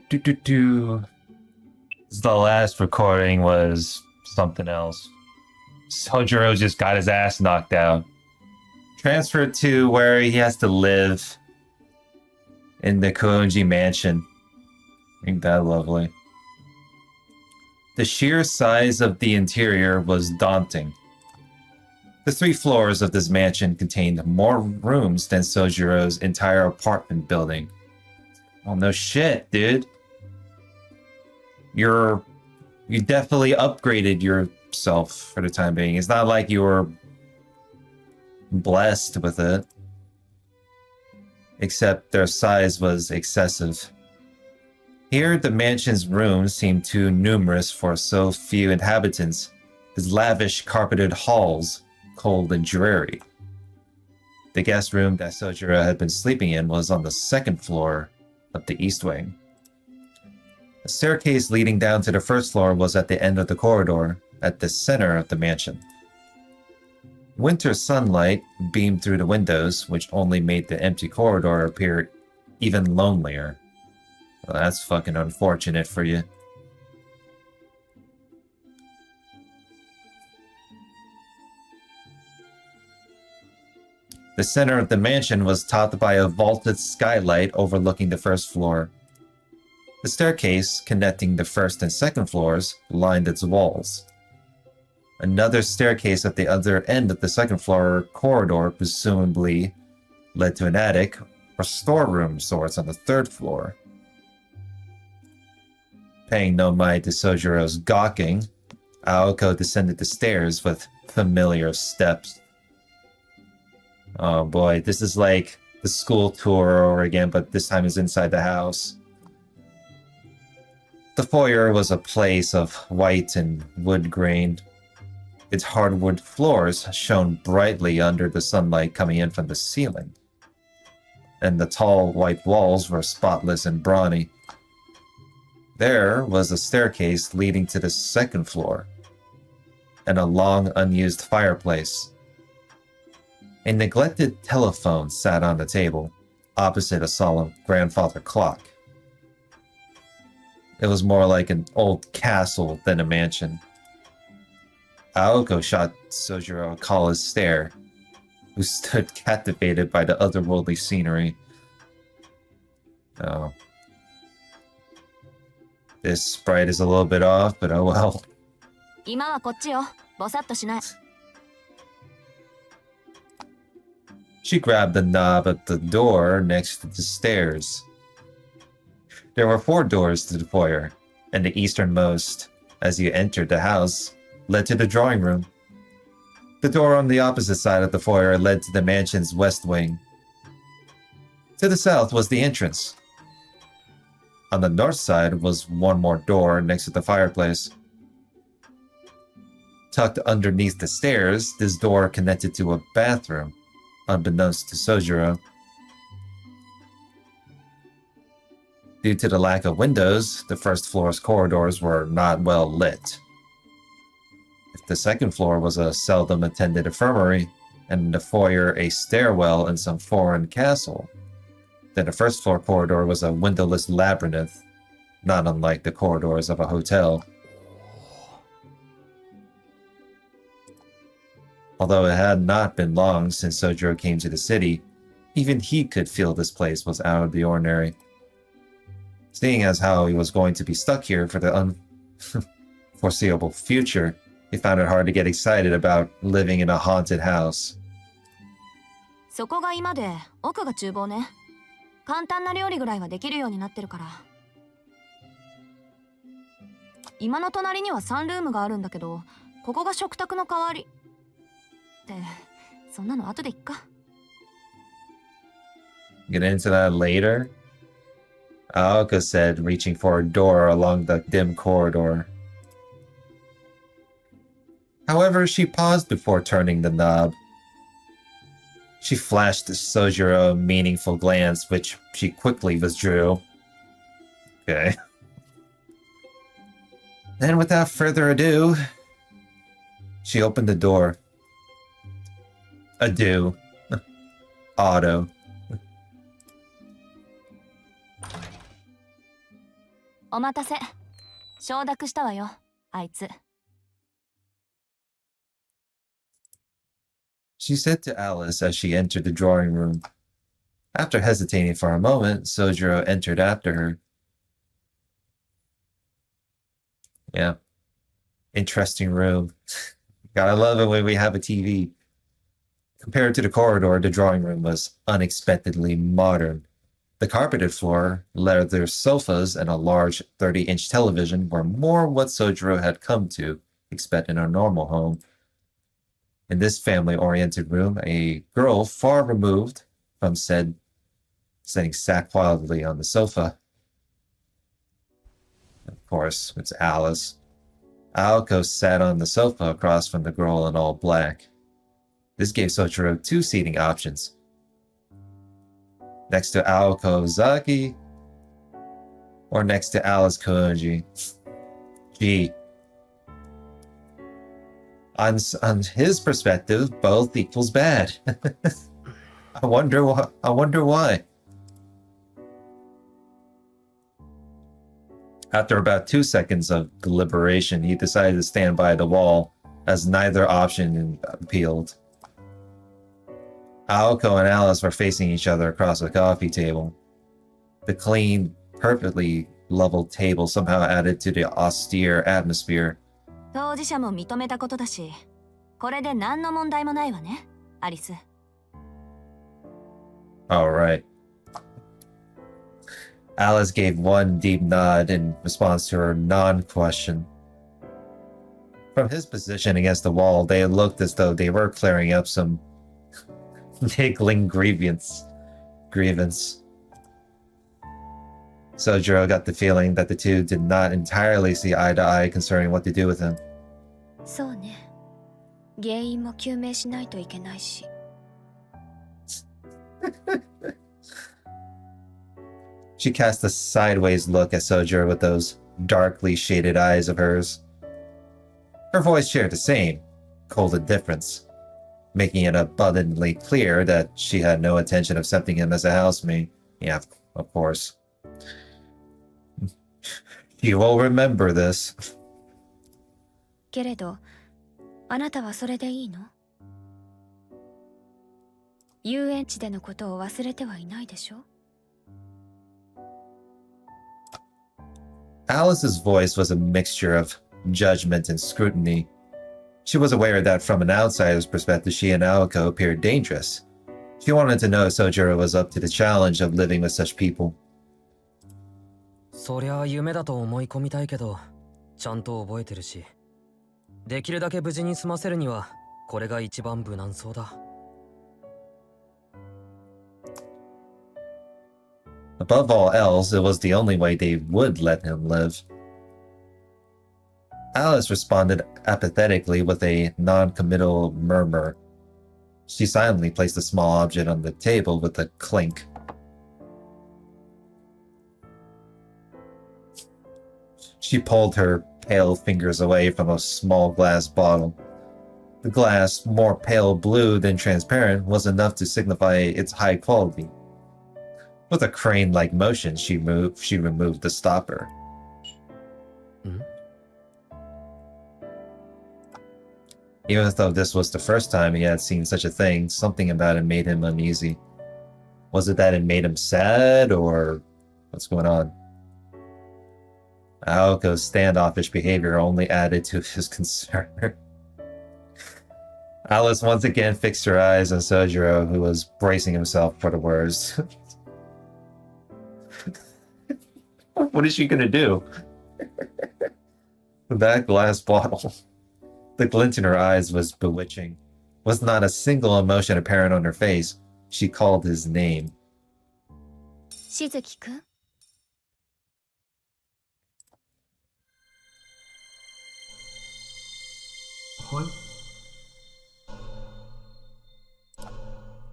The last recording was something else. Soujuro just got his ass knocked out. Transferred to where he has to live in the Kounji mansion. Ain't that lovely? The sheer size of the interior was daunting. The 3 floors of this mansion contained more rooms than Soujuro's entire apartment building. Oh no shit, dude. You definitely upgraded yourself for the time being. It's not like you were blessed with it. Except their size was excessive. Here, the mansion's rooms seemed too numerous for so few inhabitants. His lavish carpeted halls, cold and dreary. The guest room that Soujuro had been sleeping in was on the 2nd floor of the east wing. A staircase leading down to the 1st floor was at the end of the corridor, at the center of the mansion. Winter sunlight beamed through the windows, which only made the empty corridor appear even lonelier. Well, that's fucking unfortunate for you. The center of the mansion was topped by a vaulted skylight overlooking the 1st floor. The staircase, connecting the 1st and 2nd floors, lined its walls. Another staircase at the other end of the 2nd floor corridor presumably led to an attic or storeroom sorts on the 3rd floor. Paying no mind to Soujuro's gawking, Aoko descended the stairs with familiar steps. Oh boy, this is like the school tour over again, but this time is inside the house. The foyer was a place of white and wood grain. Its hardwood floors shone brightly under the sunlight coming in from the ceiling. And the tall white walls were spotless and brawny. There was a staircase leading to the 2nd floor, and a long unused fireplace. A neglected telephone sat on the table, opposite a solemn grandfather clock. It was more like an old castle than a mansion. Aoko shot Soujuro a callous stare, who stood captivated by the otherworldly scenery. Oh. This sprite is a little bit off, but oh well. She grabbed the knob at the door next to the stairs. There were 4 doors to the foyer, and the easternmost, as you entered the house, led to the drawing room. The door on the opposite side of the foyer led to the mansion's west wing. To the south was the entrance. On the north side was one more door next to the fireplace. Tucked underneath the stairs, this door connected to a bathroom, unbeknownst to Soujuro. Due to the lack of windows, the 1st floor's corridors were not well lit. If the 2nd floor was a seldom attended infirmary, and the foyer a stairwell in some foreign castle, then the 1st floor corridor was a windowless labyrinth, not unlike the corridors of a hotel. Although it had not been long since Soujuro came to the city, even he could feel this place was out of the ordinary. Seeing as how he was going to be stuck here for the unforeseeable future, he found it hard to get excited about living in a haunted house. そこが今で奥が厨房ね。簡単な料理ぐらいはできるようになってるから。今の隣にはサンルームがあるんだけど、ここが食卓の代わり。ってそんなの後でいっか。Get into that later? Aoko said, reaching for a door along the dim corridor. However, she paused before turning the knob. She flashed Soujuro a meaningful glance, which she quickly withdrew. Okay. Then, without further ado, she opened the door. Adieu. Auto. お待たせ。承諾したわよ、あいつ。She said to Alice as she entered the drawing room. After hesitating for a moment, Soujuro entered after her. Yeah. Interesting room. Gotta love it when we have a TV. Compared to the corridor, the drawing room was unexpectedly modern. The carpeted floor, leather sofas, and a large 30-inch television were more what Soujuro had come to expect in a normal home. In this family-oriented room, a girl far removed from sitting sat quietly on the sofa. Of course, it's Alice. Aoko sat on the sofa across from the girl in all black. This gave Soujuro two seating options. Next to Aoko Zaki, or next to Alice Koji. Gee. On his perspective, both equals bad. I wonder why. After about 2 seconds of deliberation, he decided to stand by the wall, as neither option appealed. Aoko and Alice were facing each other across the coffee table. The clean, perfectly leveled table somehow added to the austere atmosphere. 当事者も認めたことだし、これで何の問題もないわね、アリス。All right. Alice gave one deep nod in response to her non-question. From his position against the wall, they looked as though they were clearing up some niggling grievance. Soujuro got the feeling that the two did not entirely see eye to eye concerning what to do with him. そうね。原因も究明しないといけないし。She cast a sideways look at Soujuro with those darkly shaded eyes of hers. Her voice shared the same cold indifference, making it abundantly clear that she had no intention of accepting him as a housemate. Yeah, of course. You will remember this. けれど、あなたはそれでいいの？遊園地でのことを忘れてはいないでしょ？ Alice's voice was a mixture of judgment and scrutiny. She was aware that from an outsider's perspective, she and Aoko appeared dangerous. She wanted to know if Soujuro was up to the challenge of living with such people. そりゃ夢だと思い込みたいけど、ちゃんと覚えてるし、できるだけ無事に済ませるには、これが一番無難そうだ。Above all else, it was the only way they would let him live. Alice responded apathetically with a non-committal murmur. She silently placed a small object on the table with a clink. She pulled her pale fingers away from a small glass bottle. The glass, more pale blue than transparent, was enough to signify its high quality. With a crane-like motion, she removed the stopper. Even though this was the first time he had seen such a thing, something about it made him uneasy. Was it that it made him sad, or what's going on? Aoko's standoffish behavior only added to his concern. Alice once again fixed her eyes on Soujuro, who was bracing himself for the worst. What is she gonna do? That glass bottle. The glint in her eyes was bewitching. With not a single emotion apparent on her face, she called his name. しずきくん。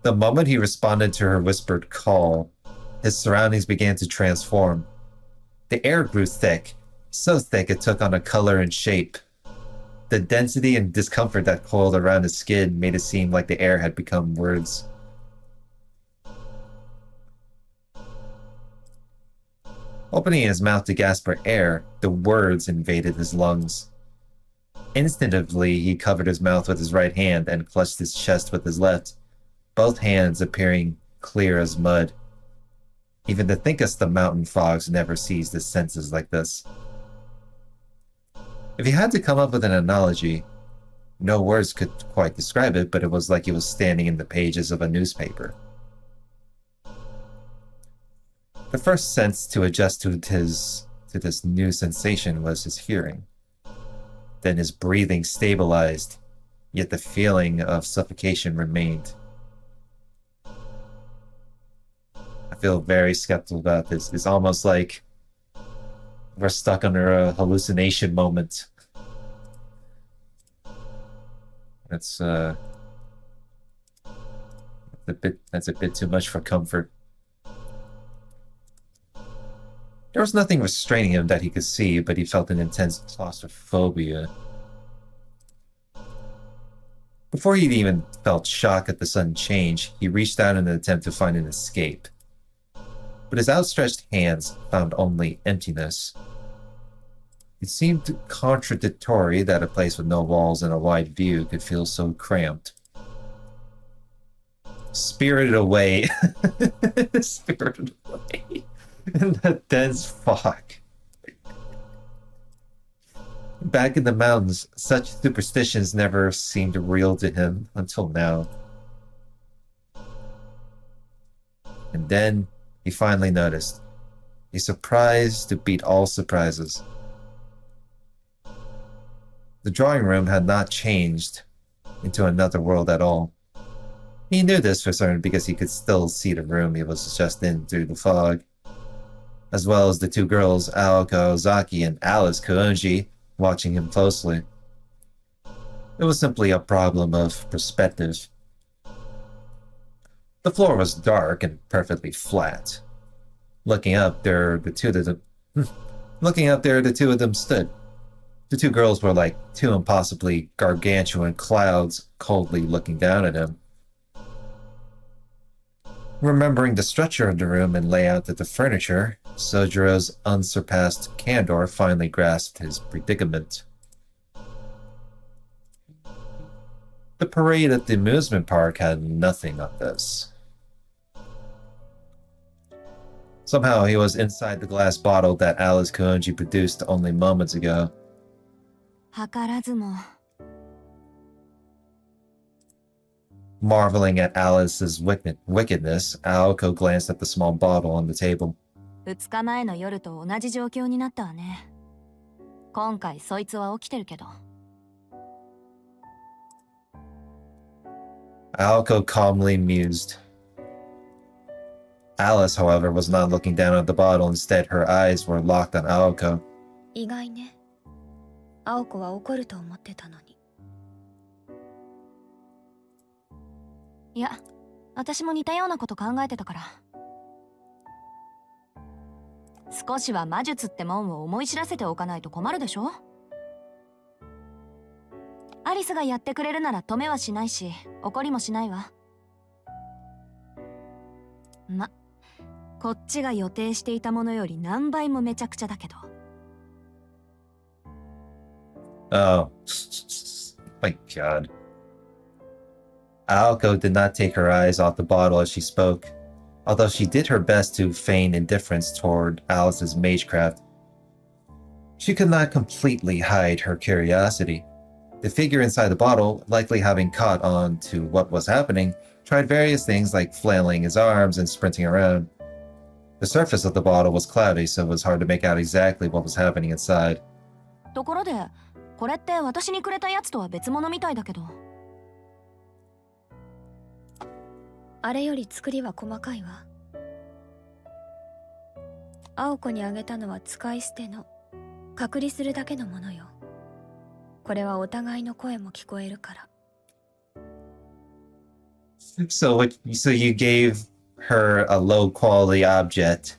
The moment he responded to her whispered call, his surroundings began to transform. The air grew thick, so thick it took on a color and shape. The density and discomfort that coiled around his skin made it seem like the air had become words. Opening his mouth to gasp for air, the words invaded his lungs. Instinctively, he covered his mouth with his right hand and clutched his chest with his left, both hands appearing clear as mud. Even the thinkest of mountain frogs never seized his senses like this. If he had to come up with an analogy, no words could quite describe it, but it was like he was standing in the pages of a newspaper. The first sense to adjust to this new sensation was his hearing. Then his breathing stabilized, yet the feeling of suffocation remained. I feel very skeptical about this. It's almost like we're stuck under a hallucination moment. That's a bit too much for comfort. There was nothing restraining him that he could see, but he felt an intense claustrophobia. Before he even felt shock at the sudden change, he reached out in an attempt to find an escape. But his outstretched hands found only emptiness. It seemed contradictory that a place with no walls and a wide view could feel so cramped. Spirited away. Spirited away. In the dense fog. Back in the mountains, such superstitions never seemed real to him until now. And then he finally noticed. A surprise to beat all surprises. The drawing room had not changed into another world at all. He knew this for certain because he could still see the room he was just in through the fog, as well as the two girls, Aoko Ozaki and Alice Kounji, watching him closely. It was simply a problem of perspective. The floor was dark and perfectly flat. Looking up there, the two of them stood. The two girls were like two impossibly gargantuan clouds coldly looking down at him. Remembering the structure of the room and layout of the furniture, Soujuro's unsurpassed candor finally grasped his predicament. The parade at the amusement park had nothing of this. Somehow he was inside the glass bottle that Alice Kounji produced only moments ago. 図らずも Marveling at Alice's wickedness, Aoko glanced at the small bottle on the table. 2日前の夜と同じ状況になったわね。今回そいつは起きてるけど。Aoko calmly mused. Alice, however, was not looking down at the bottle. Instead, her eyes were locked on Aoko. 意外ね。青子は怒ると思ってたのに。いや、私も似たようなこと考えてたから。少しは魔術ってもんを思い知らせておかないと困るでしょ。アリスがやってくれるなら止めはしないし、怒りもしないわ。ま、こっちが予定していたものより何倍もめちゃくちゃだけど。Oh, my God. Aoko did not take her eyes off the bottle as she spoke, although she did her best to feign indifference toward Alice's magecraft. She could not completely hide her curiosity. The figure inside the bottle, likely having caught on to what was happening, tried various things like flailing his arms and sprinting around. The surface of the bottle was cloudy, so it was hard to make out exactly what was happening inside. ところで、これって私にくれたやつとは別物みたいだけど。あれより作りは細かいわ。青子にあげたのは使い捨ての隔離するだけのものよ。これはお互いの声も聞こえるから。So you gave her a low quality object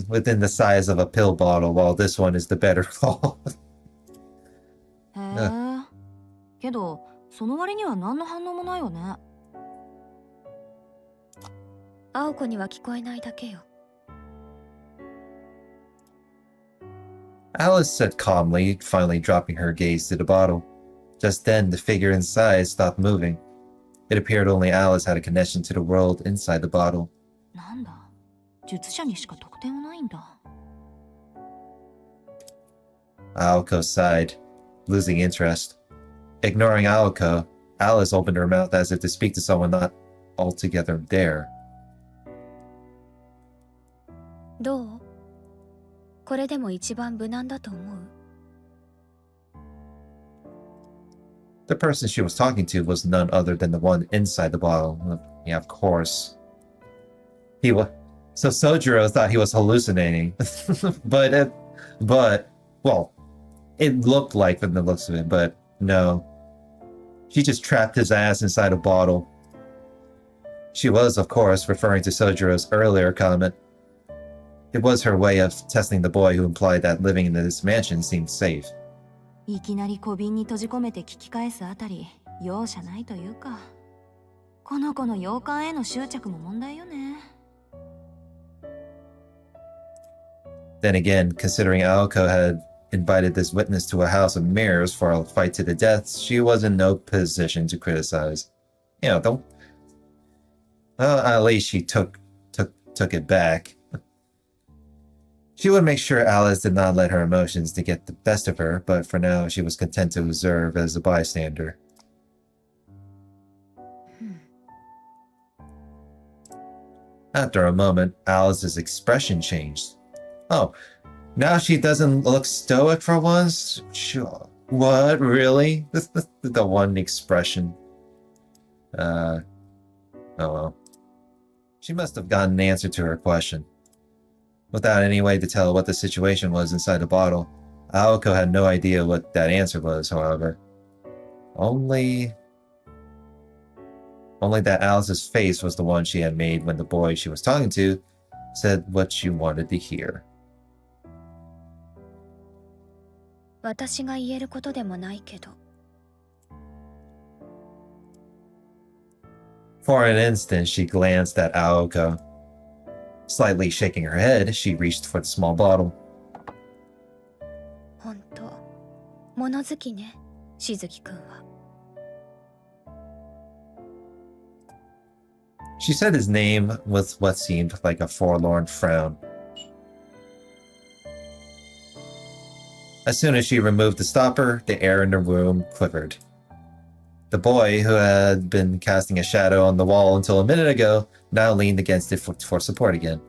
within the size of a pill bottle, while this one is the better call. へえ。けど、その割には何の反応もないわね。青子には聞こえないだけよ。Alice said calmly, finally dropping her gaze to the bottle. Just then, the figure inside stopped moving. It appeared only Alice had a connection to the world inside the bottle. なんだ、術者にしか特典はないんだ。Aoko sighed, losing interest. Ignoring Aoko, Alice opened her mouth as if to speak to someone not altogether there. どう？これでも一番無難だと思う？ The person she was talking to was none other than the one inside the bottle. Yeah, of course. So Soujuro thought he was hallucinating, but well, it looked like from the looks of it, but no. She just trapped his ass inside a bottle. She was, of course, referring to Soujuro's earlier comment. It was her way of testing the boy who implied that living in this mansion seemed safe. いきなり小瓶に閉じ込めて聞き返すあたり、容赦ないというか。この子の洋館への執着も問題よね。Then again, considering Aoko had invited this witness to a house of mirrors for a fight to the death, she was in no position to criticize. You know, don't. At least she took it back. She would make sure Alice did not let her emotions to get the best of her, but for now she was content to observe as a bystander. After a moment, Alice's expression changed. Oh, now she doesn't look stoic for once? Sure. What, really? The one expression. Oh well. She must have gotten an answer to her question. Without any way to tell what the situation was inside the bottle, Aoko had no idea what that answer was, however. Only that Alice's face was the one she had made when the boy she was talking to said what she wanted to hear. 私が言えることでもないけど。 For an instant, she glanced at Aoko. Slightly shaking her head, she reached for the small bottle. ほんと、物好きね、しずきくんは。 She said his name with what seemed like a forlorn frown. As soon as she removed the stopper, the air in the room quivered. The boy, who had been casting a shadow on the wall until a minute ago, now leaned against it for support again.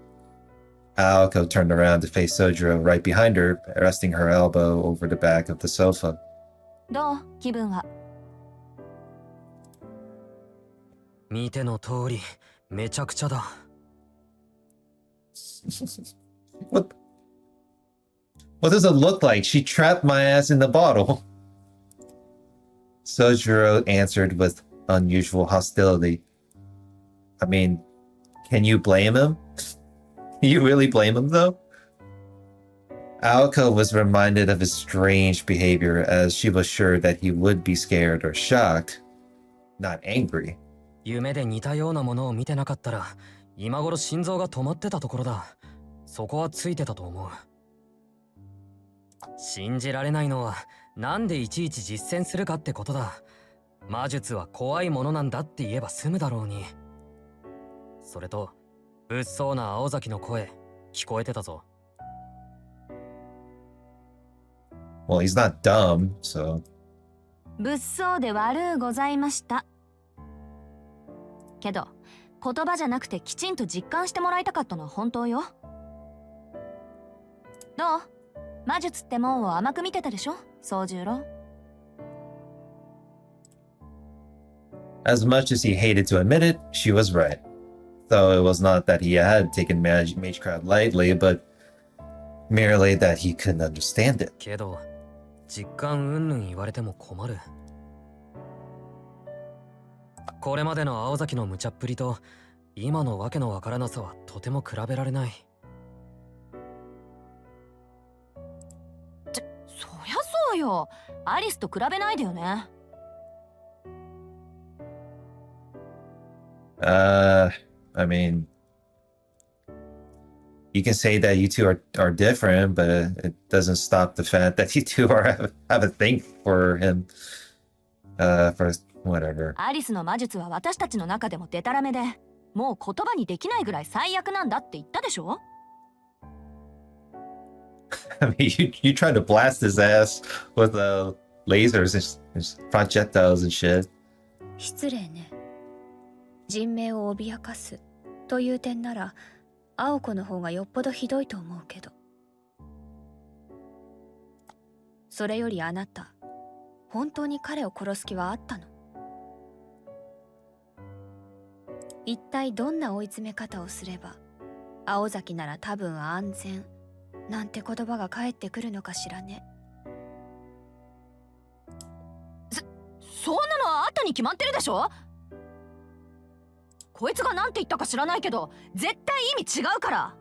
Aoko turned around to face Soujuro right behind her, resting her elbow over the back of the sofa. どう？気分は。見ての通り、めちゃくちゃだ。What does it look like? She trapped my ass in the bottle. Soujuro answered with unusual hostility. I mean, can you blame him? You really blame him, though? Aoko was reminded of his strange behavior, as she was sure that he would be scared or shocked, not angry. 夢で似たようなものを見てなかったら、今頃心臓が止まってたところだ。そこはついてたと思う。信じられないのは、なんでいちいち実践するかってことだ。魔術は怖いものなんだって言えば済むだろうに。それと、物騒な青崎の声、聞こえてたぞ。Well, he's not dumb, so... 物騒で悪うございました。けど、言葉じゃなくてきちんと実感してもらいたかったのは本当よ。どう？魔術ってもんを甘く見てたでしょ、宗十郎。As much as he hated to admit it, she was right. Though it was not that he had taken magecraft lightly, but merely that he couldn't understand it. けど、実感うんぬん言われても困る。これまでの青崎の無茶っぷりと、今のわけのわからなさはとても比べられない。そりゃそうよ。アリスと比べないでよね。I mean... You can say that you two are different, but it doesn't stop the fact that you two have a thing for him. For whatever. アリスの魔術は私たちの中でもデタラメで、もう言葉にできないぐらい最悪なんだって言ったでしょ？ I mean, you tried to blast his ass with lasers and projectiles and shit. 失礼ね。人命を脅かすという点なら青子の方がよっぽどひどいと思うけど。それよりあなた、本当に彼を殺す気はあったの？一体どんな追い詰め方をすれば青崎なら多分安全なんて言葉が返ってくるのかしらね。そんなのは後に決まってるでしょ？こいつが何て言ったか知らないけど絶対意味違うから。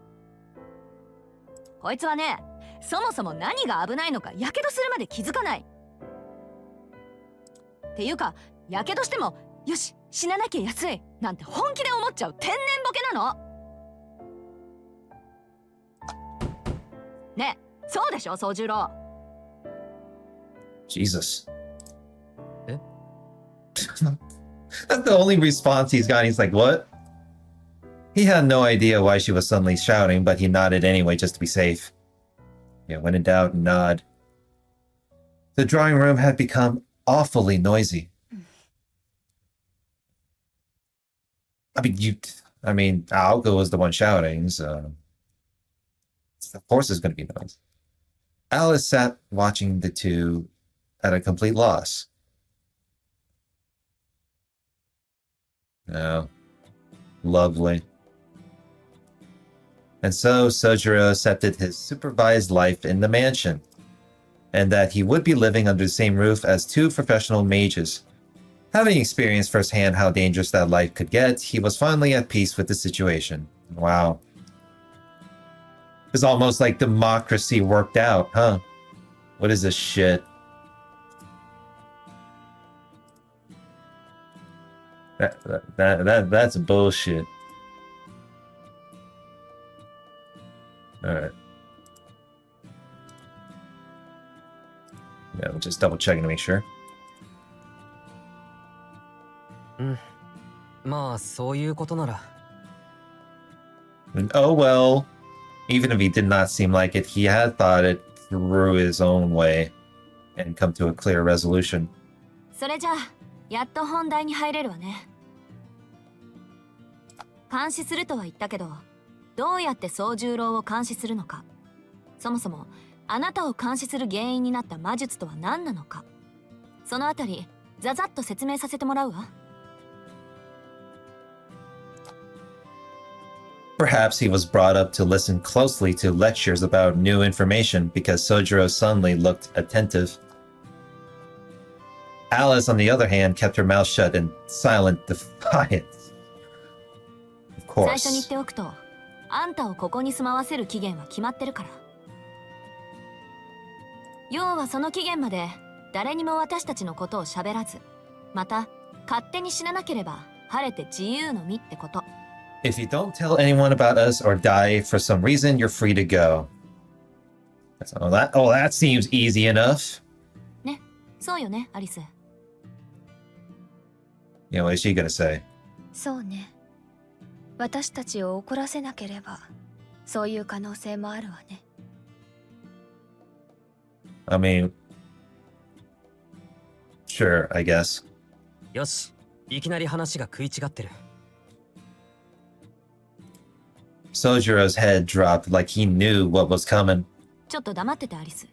こいつはね、そもそも何が危ないのかやけどするまで気づかない。っていうか、やけどしてもよし死ななきゃ安いなんて本気で思っちゃう天然ボケなの。ねえ、そうでしょ宗十郎。 Jesus. Eh? That's the only response he's got. He's like, what? He had no idea why she was suddenly shouting, but he nodded anyway just to be safe. Yeah, when in doubt, nod. The drawing room had become awfully noisy. I mean, Aoko was the one shouting, so of course there's going to be noise. Alice sat watching the two at a complete loss. Oh, lovely. And so Soujuro accepted his supervised life in the mansion, and that he would be living under the same roof as two professional mages. Having experienced firsthand how dangerous that life could get, he was finally at peace with the situation. Wow. It's almost like democracy worked out, huh? What is this shit? That's bullshit. Alright. Yeah, we're just double checking to make sure. まあそういうことなら。 And oh well. Even if he did not seem like it, he had thought it through his own way and come to a clear resolution. それじゃあやっと本題に入れるわね。監視するとは言ったけど、どうやって宗十郎を監視するのか、そもそもあなたを監視する原因になった魔術とは何なのか、そのあたりざざっと説明させてもらうわ。Perhaps he was brought up to listen closely to lectures about new information because Soujuro suddenly looked attentive. Alice, on the other hand, kept her mouth shut in silent defiance. Of 最初に言っ course. ておくと、あんたをここに住まわせる期限は決まってるから。要はその期限まで誰にも私たちのことを喋らず、また勝手に死ななければ晴れて自由の身ってこと。If you don't tell anyone about us or die for some reason, you're free to go. That seems easy enough. ね、そうよね、アリス。You know, what is she gonna say? そうね。私たちを怒らせなければそういう可能性もあるわね。I mean, sure, I guess. よし、いきなり話が食い違ってる。 Soujuro's head dropped like he knew what was coming. ちょっと黙ってて、アリス。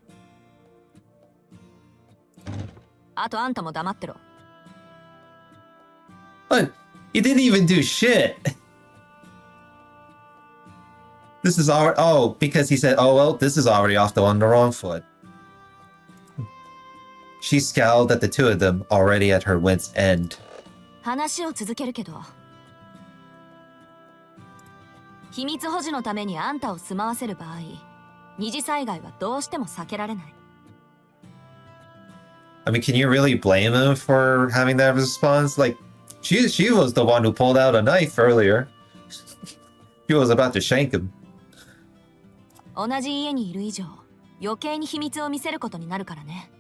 あとあんたも黙ってろ。But he didn't even do shit. This is already. Oh, because he said, oh, well, this is already off on the wrong foot. She scowled at the two of them, already at her wit's end. 話を続けるけど、秘密保持のためにあんたを住まわせる場合、二次災害はどうしても避けられない。I mean, can you really blame him for having that response? Like, she was the one who pulled out a knife earlier. She was about to shank him. 同じ家にいる以上余計に秘密を見せることになるからね。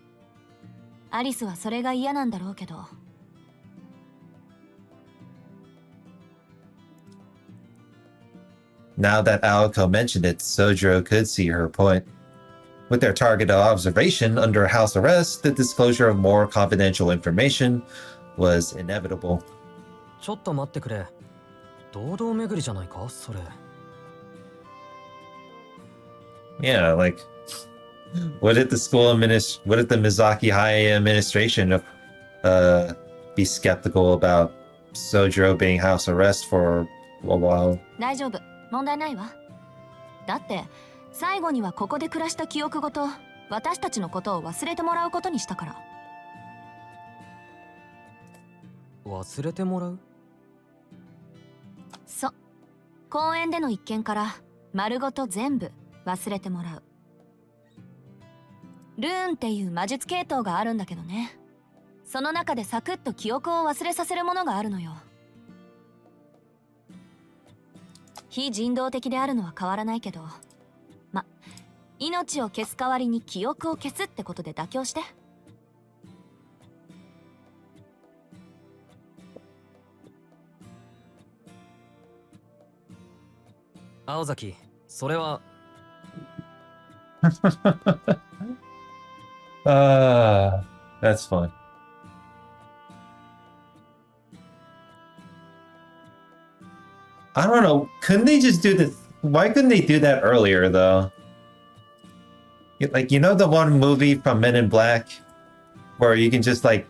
アリスはそれが嫌なんだろうけど。Now that Aoko mentioned it, Soujuro could see her point. With their target of observation under house arrest, the disclosure of more confidential information was inevitable. ちょっと待ってくれ。堂々巡りじゃないかそれ。Yeah, like, what did the what did the Mizaki High administration be skeptical about Soujuro being house arrest for a while? 大丈夫、問題ないわ。だって最後にはここで暮らした記憶ごと私たちのことを忘れてもらうことにしたから。忘れてもらう？そう、公園での一件から丸ごと全部忘れてもらう。ルーンっていう魔術系統があるんだけどね。その中でサクッと記憶を忘れさせるものがあるのよ。非人道的であるのは変わらないけど、命を消す代わりに記憶を消すってことで妥協して。青崎、それは。That's fun. I don't know. Couldn't they just do this? Why couldn't they do that earlier, though? Like, you know the one movie from Men in Black where you can just like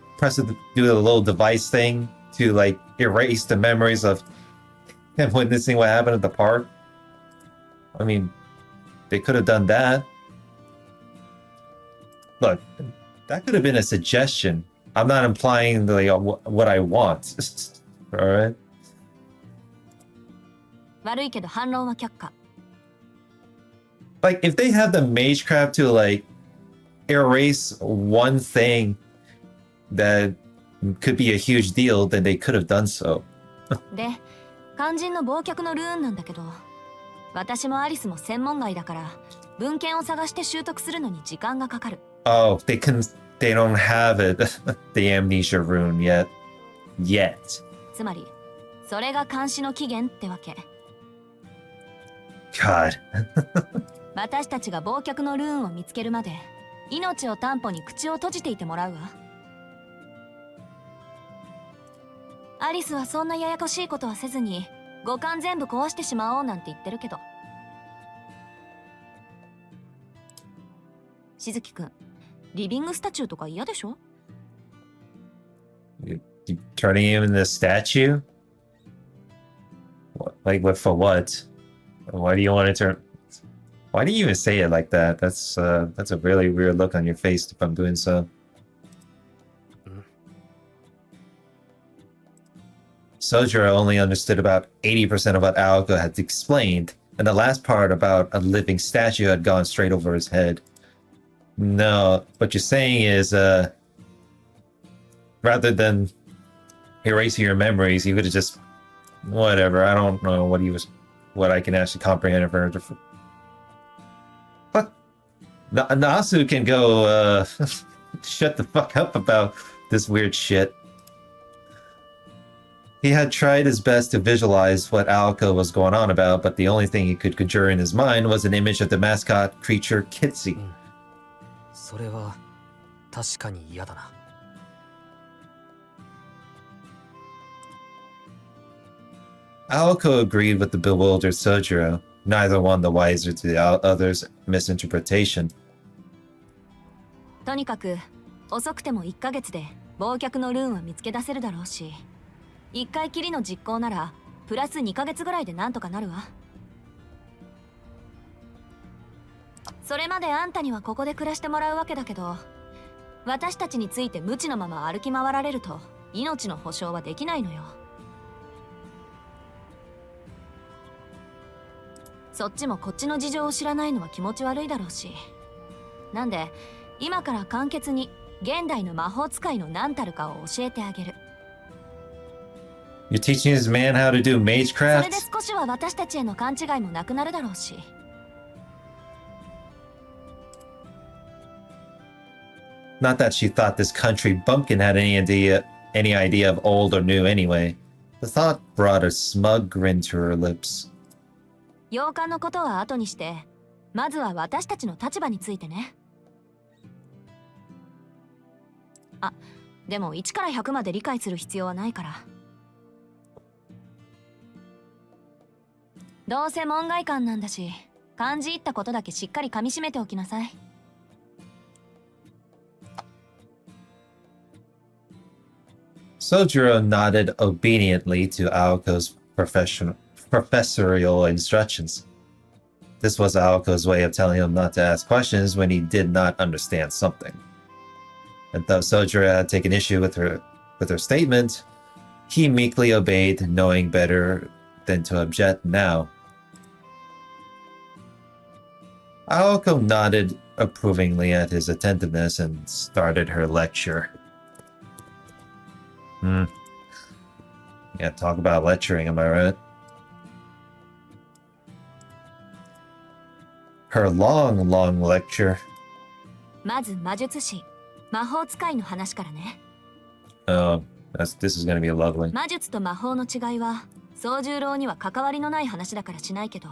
do a little device thing to like erase the memories of him witnessing what happened at the park? I mean, they could have done that. Look, that could have been a suggestion. I'm not implying what I want. All right? 悪いけど反論は却下。Like, if they have the magecraft to like erase one thing that could be a huge deal, then they could have done so. で、肝心の忘却のルーンなんだけど、私もアリスも専門外だから文献を探して習得するのに時間がかかる。Oh, they don't have it, the amnesia rune yet. つまり、それが監視の起源ってわけ。God. 私たちが忘却のルーンを見つけるまで、命を担保に口を閉じていてもらうわ。アリスはそんなややこしいことはせずに、五感全部壊してしまおうなんて言ってるけど。しずきくん、リビングスタチューとか嫌でしょ？ You turning him into a statue? Like, what for what? Why do you want to turn? Why do you even say it like that? That's a really weird look on your face if I'm doing so. Soujuro only understood about 80% of what Aoko had explained, and the last part about a living statue had gone straight over his head. No, what you're saying is, rather than erasing your memories, he would have just, whatever. I don't know what I can actually comprehend of her. What? Nasu can go, shut the fuck up about this weird shit. He had tried his best to visualize what Aoko was going on about, but the only thing he could conjure in his mind was an image of the mascot creature Kitsy. それは確かに嫌だな。Aoko agreed with the bewildered Soujuro, neither one the wiser to the other's misinterpretation. とにかく遅くても1ヶ月で忘却のルーンは見つけ出せるだろうし、1回きりの実行ならプラス2ヶ月ぐらいでなんとかなるわ。それまであんたにはここで暮らしてもらうわけだけど、私たちについて無知のまま歩き回られると命の保証はできないのよ。そっちもこっちの事情を知らないのは気持ち悪いだろうし。なんで今から簡潔に現代の魔法使いの何たるかを教えてあげる。You're teaching this man how to do それで magecraft? 少しは私たちへの勘違いもなくなるだろうし。Not that she thought this country bumpkin had any idea of old or new anyway. The thought brought a smug grin to her lips. 洋館のことは後にして、まずは私たちの立場についてね。あ、でも1から100まで理解する必要はないから。どうせ門外漢なんだし、漢字言ったことだけしっかり噛み締めておきなさい。Soujuro nodded obediently to Aoko's professorial instructions. This was Aoko's way of telling him not to ask questions when he did not understand something. And though Soujuro had taken issue with her statement, he meekly obeyed, knowing better than to object now. Aoko nodded approvingly at his attentiveness and started her lecture. Yeah, talk about lecturing, am I right? Her long, long lecture. まず魔術師、魔法使いの話からね。Oh, this is gonna be lovely. 魔術と魔法の違いは、宗十郎には関わりのない話だからしないけど、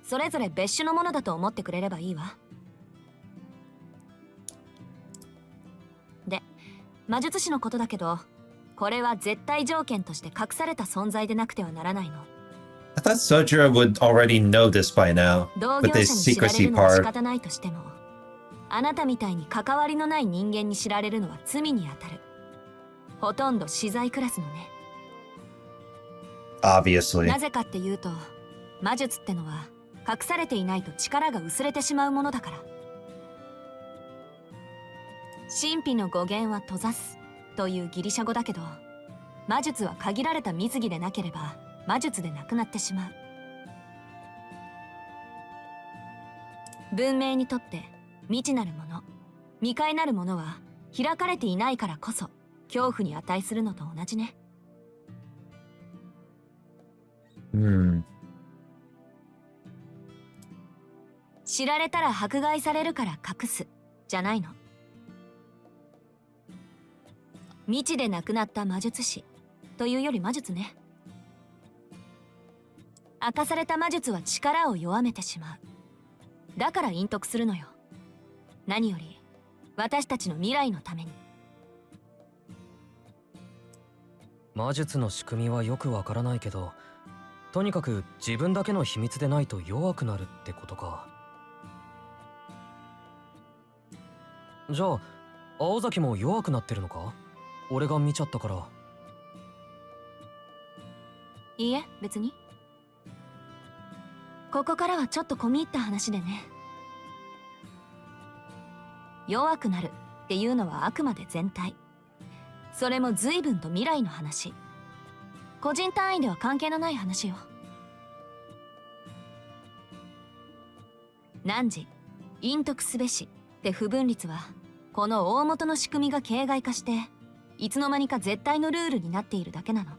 それぞれ別種のものだと思ってくれればいいわ。で、魔術師のことだけど、これは絶対条件として隠された存在でなくてはならないの。I thought Soujuro would already know this by now, 同 with 業 this 者に知られ secrecy るのは仕 part. 方ないとしても、あなたみたいに関わりのない人間に知られるのは罪に当たる。ほとんど死罪クラスのね。Obviously. なぜかっていうと、魔術ってのは隠されていないと力が薄れてしまうものだから。神秘の語源は閉ざすというギリシャ語だけど、魔術は限られた水着でなければ魔術でなくなってしまう。文明にとって未知なるもの、未開なるものは開かれていないからこそ恐怖に値するのと同じね。知られたら迫害されるから隠すじゃないの。未知で亡くなった魔術師というより魔術ね。明かされた魔術は力を弱めてしまう。だから隠匿するのよ。何より私たちの未来のために。魔術の仕組みはよくわからないけど、とにかく自分だけの秘密でないと弱くなるってことか。じゃあ青崎も弱くなってるのか？俺が見ちゃったから。いいえ、別に。ここからはちょっと込み入った話でね。弱くなるっていうのはあくまで全体。それも随分と未来の話。個人単位では関係のない話よ。汝、隠匿すべしって不分律は、この大元の仕組みが形骸化して、いつの間にか絶対のルールになっているだけなの。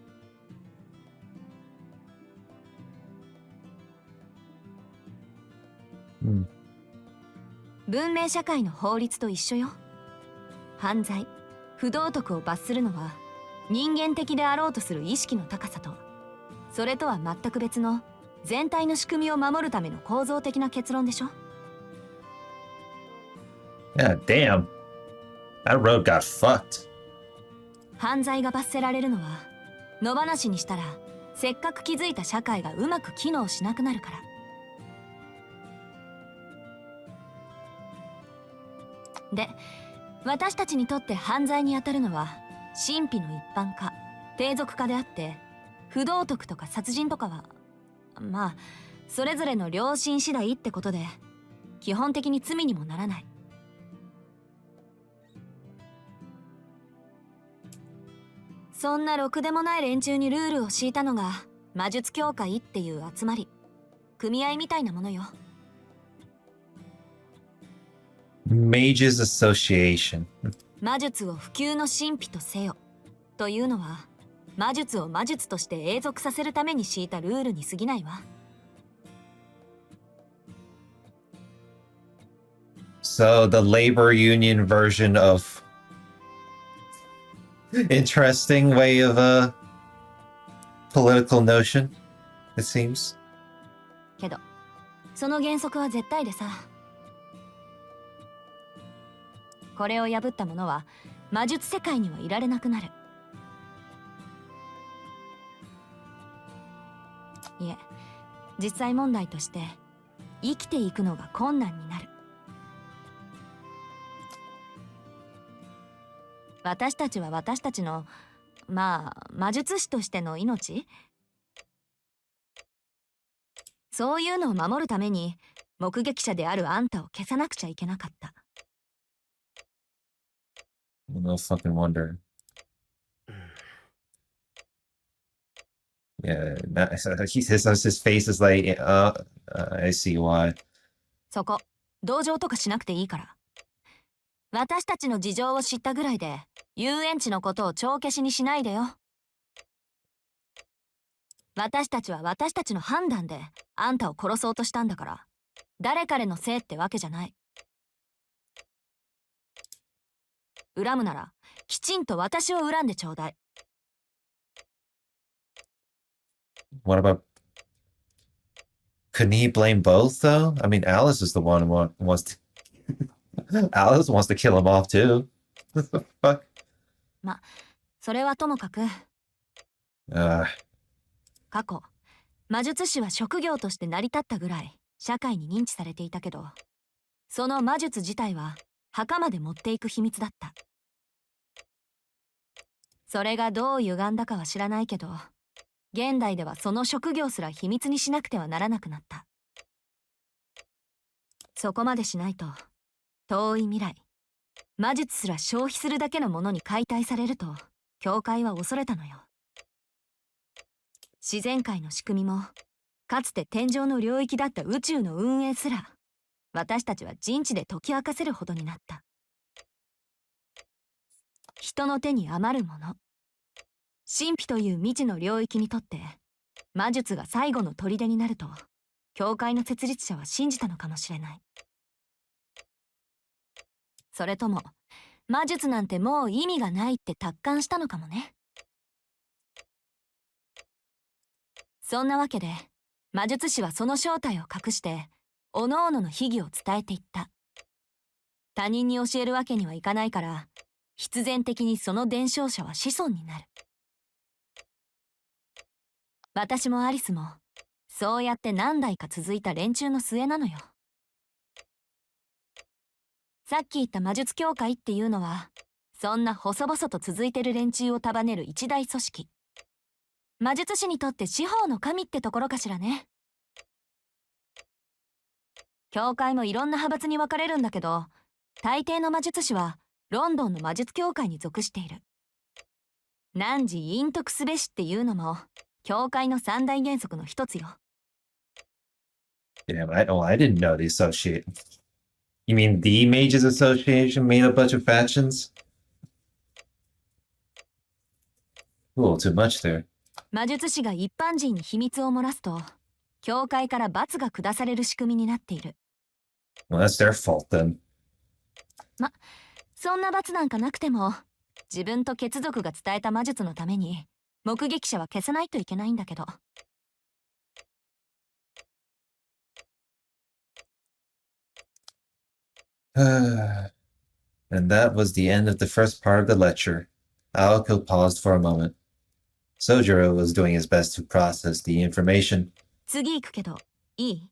文明社会の法律と一緒よ。犯罪、不道徳を罰するのは人間的であろうとする意識の高さと、それとは全く別の全体の仕組みを守るための構造的な結論でしょ。Yeah, damn. That road got fucked. 犯罪が罰せられるのは野放しにしたらせっかく築いた社会がうまく機能しなくなるから。で、私たちにとって犯罪にあたるのは神秘の一般化、低俗化であって、不道徳とか殺人とかはまあそれぞれの良心次第ってことで、基本的に罪にもならない。そんなろくでもない連中にルールを敷いたのが魔術協会っていう集まり、組合みたいなものよ。Mages Association. 魔術を普及の神秘とせよというのは、魔術を魔術として永続させるために敷いたルールに過ぎないわ。So the labor union version of interesting way of a political notion, it seems. けどその原則は絶対でさ、これを破った者は魔術世界にはいられなくなる。いえ、実際問題として生きていくのが困難になる。私たちは私たちのまあ魔術師としての命、そういうのを守るために目撃者であるあんたを消さなくちゃいけなかった。No fucking wonder. Yeah, his face is like, I see why. そこ同情とかしなくていいから。私たちの事情を知ったぐらいで遊園地のことを帳消しにしないでよ。私たちは私たちの判断であんたを殺そうとしたんだから、誰彼のせいってわけじゃない。恨むならきちんと私を恨んでちょうだい。What about? Couldn't he blame both though? I mean, Alice is the one who wants to. Alice wants to kill him off too. What the fuck? ま、それはともかく。Uh, 過去魔術師は職業として成り立ったぐらい社会に認知されていたけど、その魔術自体は墓まで持っていく秘密だった。それがどう歪んだかは知らないけど、現代ではその職業すら秘密にしなくてはならなくなった。そこまでしないと遠い未来、魔術すら消費するだけのものに解体されると教会は恐れたのよ。自然界の仕組みもかつて天上の領域だった宇宙の運営すら私たちは人知で解き明かせるほどになった。人の手に余るもの、神秘という未知の領域にとって魔術が最後の砦になると教会の設立者は信じたのかもしれない。それとも魔術なんてもう意味がないって達観したのかもね。そんなわけで魔術師はその正体を隠して各々の秘技を伝えていった。他人に教えるわけにはいかないから必然的にその伝承者は子孫になる。私もアリスもそうやって何代か続いた連中の末なのよ。さっき言った魔術協会っていうのはそんな細々と続いてる連中を束ねる一大組織。魔術師にとって司法の神ってところかしらね。教会もいろんな派閥に分かれるんだけど、大抵の魔術師はロンドンの魔術協会に属している。汝隠匿すべしっていうのも教会の三大原則の一つよ。yeah, I didn't know the associate. You mean the Mages Association made a bunch of factions? A little too much there. 魔術師が一般人に秘密を漏らすと教会から罰が下される仕組みになっている。Well, that's their fault then. そんな罰なんかなくても自分と血族が伝えた魔術のために目撃者は消さないといけないんだけど。And that was the end of the first part of the lecture. Aoko paused for a moment. Soujuro was doing his best to process the information. 次行くけどいい？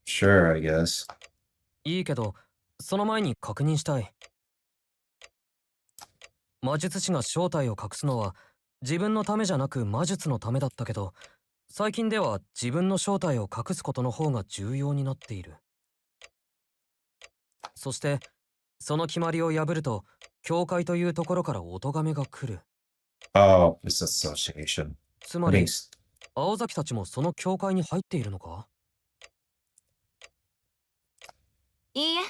Sure, I guess. いいけど、その前に確認したい。魔術師が正体を隠すのは自分のためじゃなく魔術のためだったけど、最近では自分の正体を隠すことの方が重要になっている。そしてその決まりを破ると教会というところからお咎めが来る。Oh, this association. つまり Thanks. 青崎たちもその教会に入っているのか？いいえ、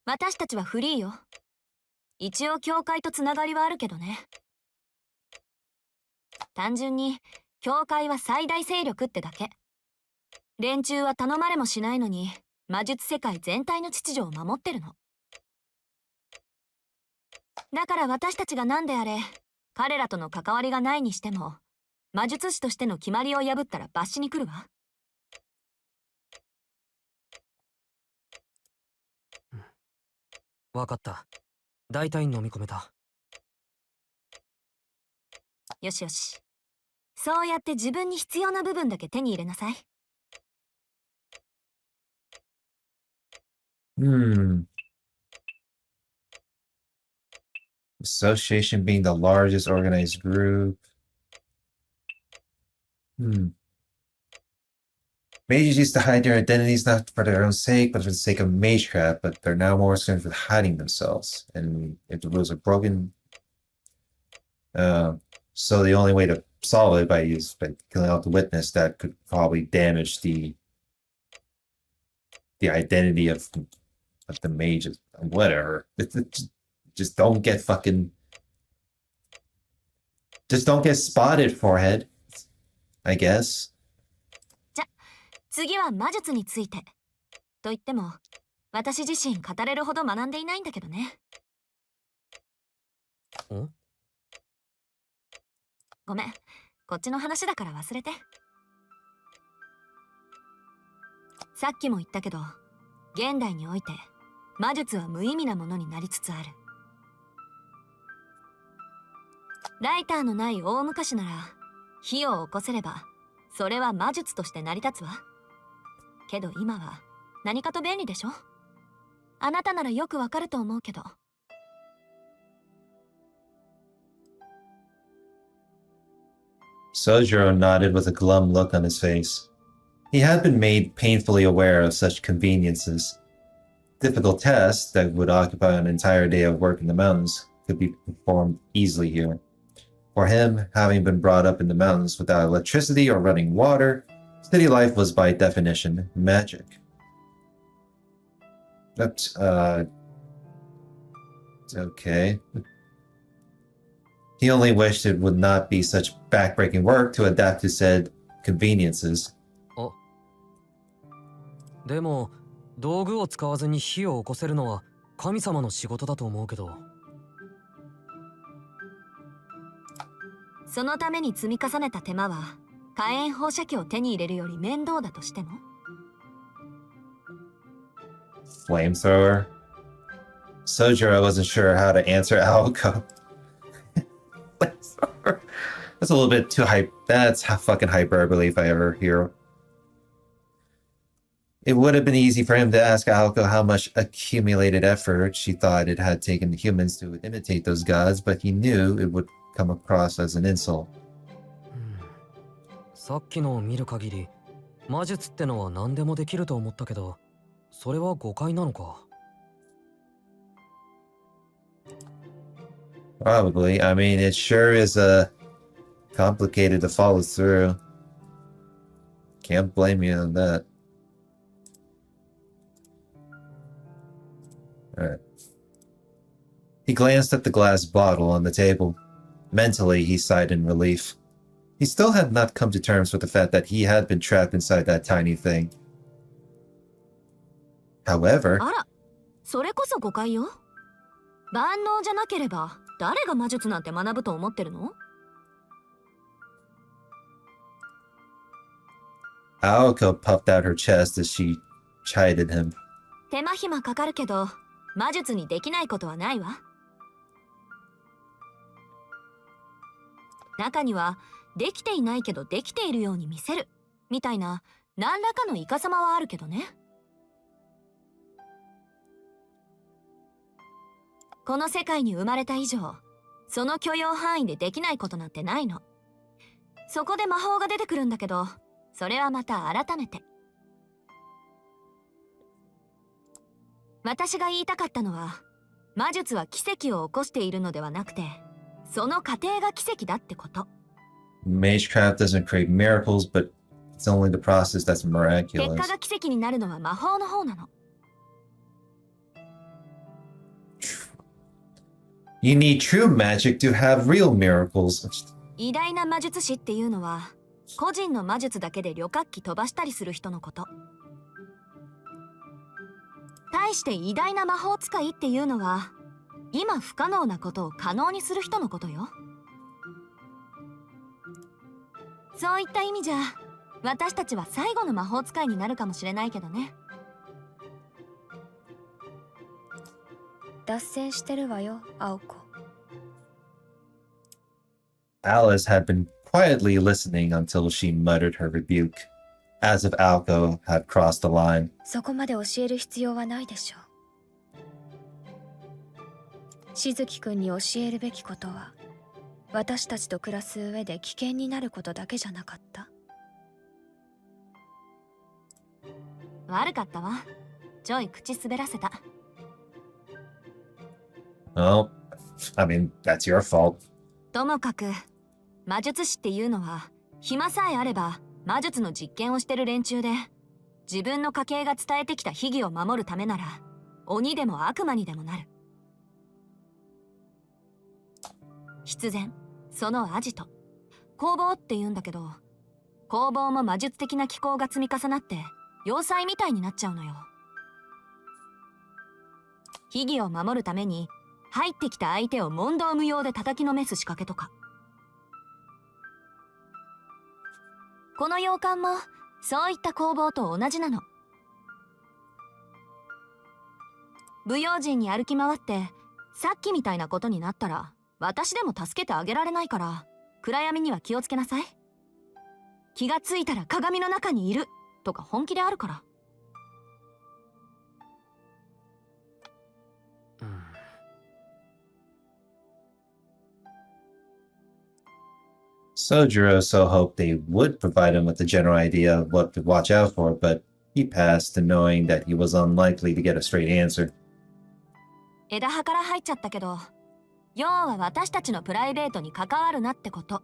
私たちはフリーよ。一応教会とつながりはあるけどね。単純に教会は最大勢力ってだけ。連中は頼まれもしないのに魔術世界全体の秩序を守ってるの。だから私たちが何であれ彼らとの関わりがないにしても、魔術師としての決まりを破ったら罰しに来るわ。わかった。大体飲み込めた。よしよし。そうやって自分に必要な部分だけ手に入れなさい。Association being the largest organized group. Mages used to hide their identities not for their own sake, but for the sake of magecraft, but they're now more concerned with hiding themselves. And if the rules are broken, so the only way to solve it is by killing out the witness that could probably damage the identity of the mages. Whatever. Just don't get fucking... Just don't get spotted, forehead. I guess. じゃ、次は魔術について。と言っても、私自身語れるほど学んでいないんだけどね。ん？ごめん、こっちの話だから忘れて。さっきも言ったけど、現代において魔術は無意味なものになりつつある。ライターのない大昔なら火を起こせればそれは魔術として成り立つわ。けど今は何かと便利でしょ。あなたならよくわかると思うけど。Soujuro nodded with a glum look on his face. He had been made painfully aware of such conveniences. Difficult tasks that would occupy an entire day of work in the mountains could be performed easily here. For him, having been brought up in the mountains without electricity or running water, city life was by definition magic. That's, okay. He only wished it would not be such backbreaking work to adapt to said conveniences. でも道具を使わずに火を起こせるのは神様の仕事だと思うけど。そのために積み重ねた手間は火炎放射器を手に入れるより面倒だとしても。Flamethrower? Soujuro wasn't sure how to answer Aoko. Flamethrower? That's a little bit too hype. That's fucking hyperbole if I ever hear. It would have been easy for him to ask Aoko how much accumulated effort she thought it had taken humans to imitate those gods, but he knew it would come across as an insult. さっきのを見る限り、魔術ってのは何でもできると思ったけど、それは誤解なのか。Probably. I mean, it sure is complicated to follow through. Can't blame you on that. Alright. He glanced at the glass bottle on the table. Mentally, he sighed in relief. He still had not come to terms with the fact that he had been trapped inside that tiny thing. However... あら、それこそ誤解よ。万能じゃなければ誰が魔術なんて学ぶと思ってるの？ Aoko puffed out her chest as she chided him. 手間暇かかるけど魔術にできないことはないわ。中にはできていないけどできているように見せるみたいな何らかのイカサマはあるけどね。この世界に生まれた以上、その許容範囲でできないことなんてないの。そこで魔法が出てくるんだけど、それはまた改めて。私が言いたかったのは、魔術は奇跡を起こしているのではなくて、その過程が奇跡だってこと。Magecraft doesn't create miracles, but it's only the process that's 結 miraculous. 果が奇跡になるのは魔法の方なの。You need true magic to have real miracles. 偉大な魔術師っていうのは、個人の魔術だけで旅客機飛ばしたりする人のこと。対して偉大な魔法使いっていうのは今不可能なことを可能にする人のことよ。そういった意味じゃ私たちは最後の魔法使いになるかもしれないけどね。脱線してるわよ、青子。Alice had been quietly listening until she muttered her rebuke, as if Alco had crossed the line. そこまで教える必要はないでしょう。しずきくんに教えるべきことは、私たちと暮らす上で危険になることだけじゃなかった？悪かったわ。ちょい口滑らせた。Well, I mean, that's your fault. ともかく魔術師っていうのは暇さえあれば魔術の実験をしてる連中で、自分の家系が伝えてきた秘技を守るためなら鬼でも悪魔にでもなる。必然そのアジト工房って言うんだけど、工房も魔術的な機構が積み重なって要塞みたいになっちゃうのよ。秘技を守るために入ってきた相手を問答無用で叩きのめす仕掛けとか。この洋館もそういった工房と同じなの。不用心に歩き回ってさっきみたいなことになったら私でも助けてあげられないから、暗闇には気をつけなさい。気がついたら鏡の中にいるとか本気であるから。Soujuro so hoped they would provide him with a general idea of what to watch out for, but he passed to knowing that he was unlikely to get a straight answer. 枝葉から入っちゃったけど、要は私たちのプライベートに関わるなってこと。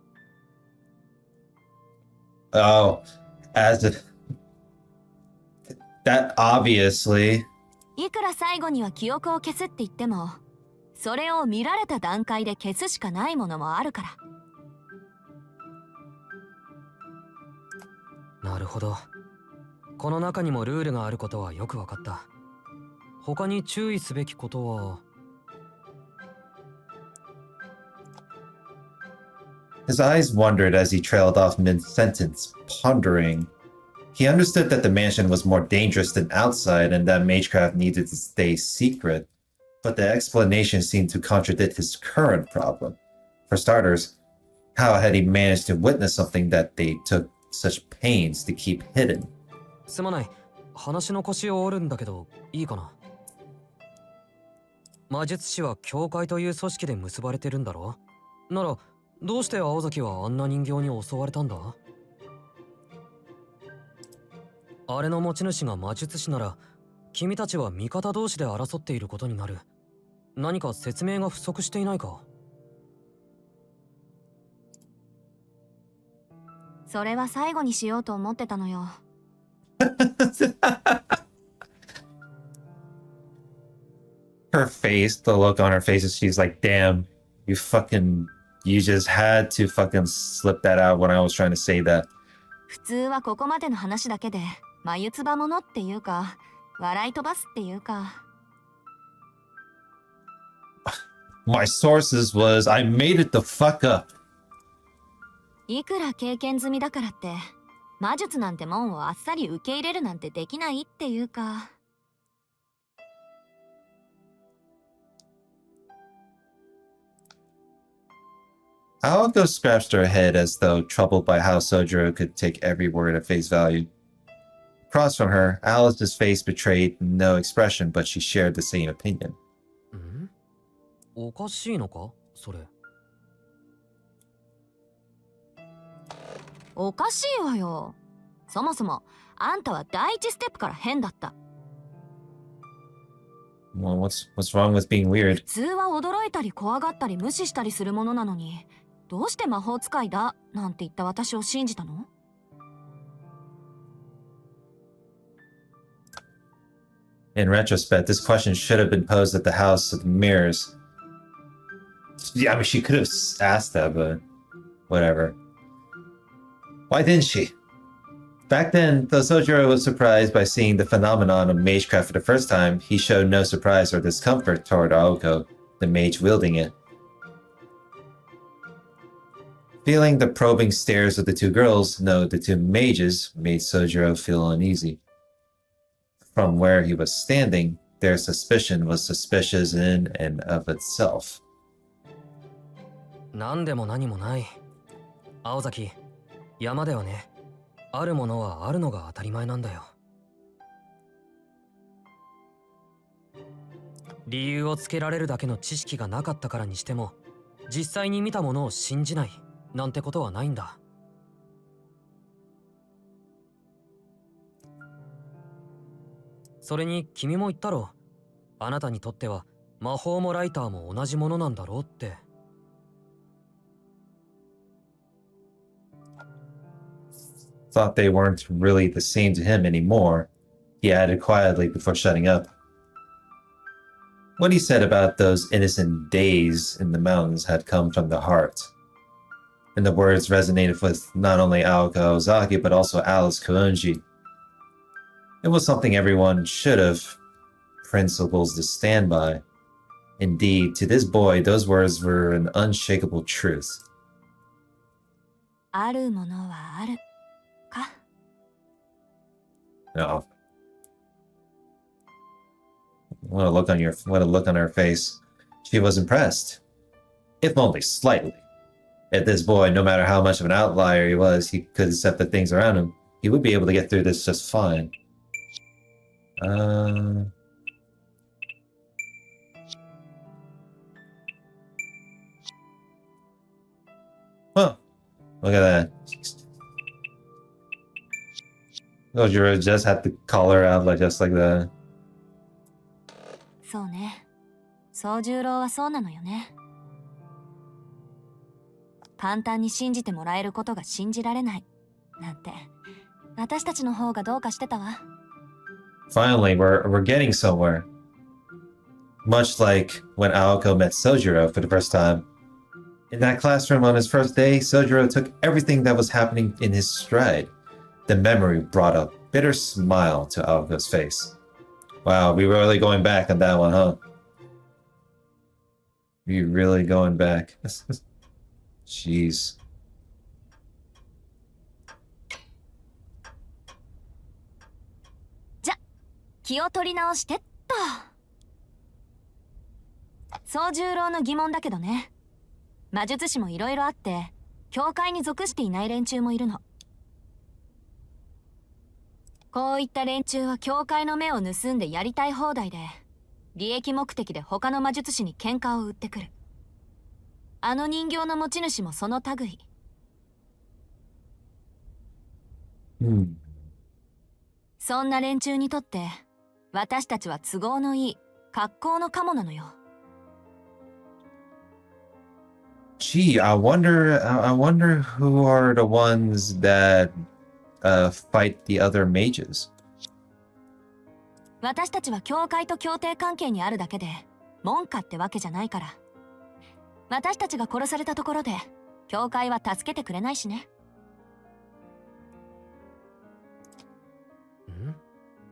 Oh, as if that obviously. いくら最後には記憶を消すって言っても、それを見られた段階で消すしかないものもあるから。なるほど。この中にもルールがあることはよくわかった。他に注意すべきことは。His eyes wandered as he trailed off mid-sentence, pondering. He understood that the mansion was more dangerous than outside and that magecraft needed to stay secret, but the explanation seemed to contradict his current problem. For starters, how had he managed to witness something that they took such pains to keep hidden? すまない。話の腰を折るんだけど、いいかな。魔術師は教会という組織で結ばれてるんだろ？なら、どうして青崎はあんな人形に襲われたんだ？あれの持ち主が魔術師なら、君たちは味方同士で争っていることになる。何か説明が不足していないか？それは最後にしようと思ってたのよ。Her face, the look on her face, she's like, damn, you just had to fucking slip that out when I was trying to say that. 普通はここまでの話だけで眉唾者っていうか笑い飛ばすっていうか。My sources was, I made it the fuck up. いくら経験済みだからって魔術なんてもんをあっさり受け入れるなんてできないっていうか。Aoko scratched her head as though troubled by how Soujuro could take every word at face value. Across from her, Alice's face betrayed no expression, but she shared the same opinion. ん？おかしいのか？それ。おかしいわよ。そもそもあんたは第一ステップから変だった。Well, what's wrong with being weird? 普通は驚いたり怖がったり無視したりするものなのに、どうして魔法使いだなんて言った私を信じたのIn retrospect, this question should have been posed at the House of Mirrors. Yeah, I mean, she could have asked that, but whatever. Why didn't she? Back then, though Soujuro was surprised by seeing the phenomenon of magecraft for the first time, he showed no surprise or discomfort toward Aoko, the mage wielding it. Feeling the probing stares of the two girls, no, the two mages, made Soujuro feel uneasy. From where he was standing, their suspicion was suspicious in and of itself. 何でも何もない。青崎、山ではね、あるものはあるのが当たり前なんだよ。理由をつけられるだけの知識がなかったからにしても、実際に見たものを信じないなんてことはないんだ。それに君も言ったろ。あなたにとっては魔法もライターも同じものなんだろうって。Thought they weren't really the same to him anymore, he added quietly before shutting up. What he said about those innocent days in the mountains had come from the heart, and the words resonated with not only Aoko Ozaki but also Alice Kounji. It was something everyone should have principles to stand by. Indeed, to this boy, those words were an unshakable truth. あるものはあるか。 No. What a look on her face. She was impressed, if only slightly. If this boy, no matter how much of an outlier he was, he could accept the things around him, he would be able to get through this just fine. Well, look at that. Soujuro just had to call her out just like that. そうね。宗十郎はそうなのよね。簡単に信じてもらえることが信じられない。なんて、私たちの方がどうかしてたわ。Finally, we're getting somewhere. Much like when Aoko met Soujuro for the first time. In that classroom on his first day, Soujuro took everything that was happening in his stride. The memory brought a bitter smile to Aoko's face. Wow, we were really going back on that one, huh? We really going back. Jeez. じゃ、気を取り直してっと。宗十郎の疑問だけどね。魔術師もいろいろあって、教会に属していない連中もいるの。こういった連中は教会の目を盗んでやりたい放題で、利益目的で他の魔術師に喧嘩を売ってくる。あの人形の持ち主もその類。そんな連中にとって、私たちは都合のいい格好のカモなのよ。Gee, I wonder who are the ones that fight the other mages. 私たちは教会と協定関係にあるだけで、門下ってわけじゃないから。私たちが殺されたところで、教会は助けてくれないしね。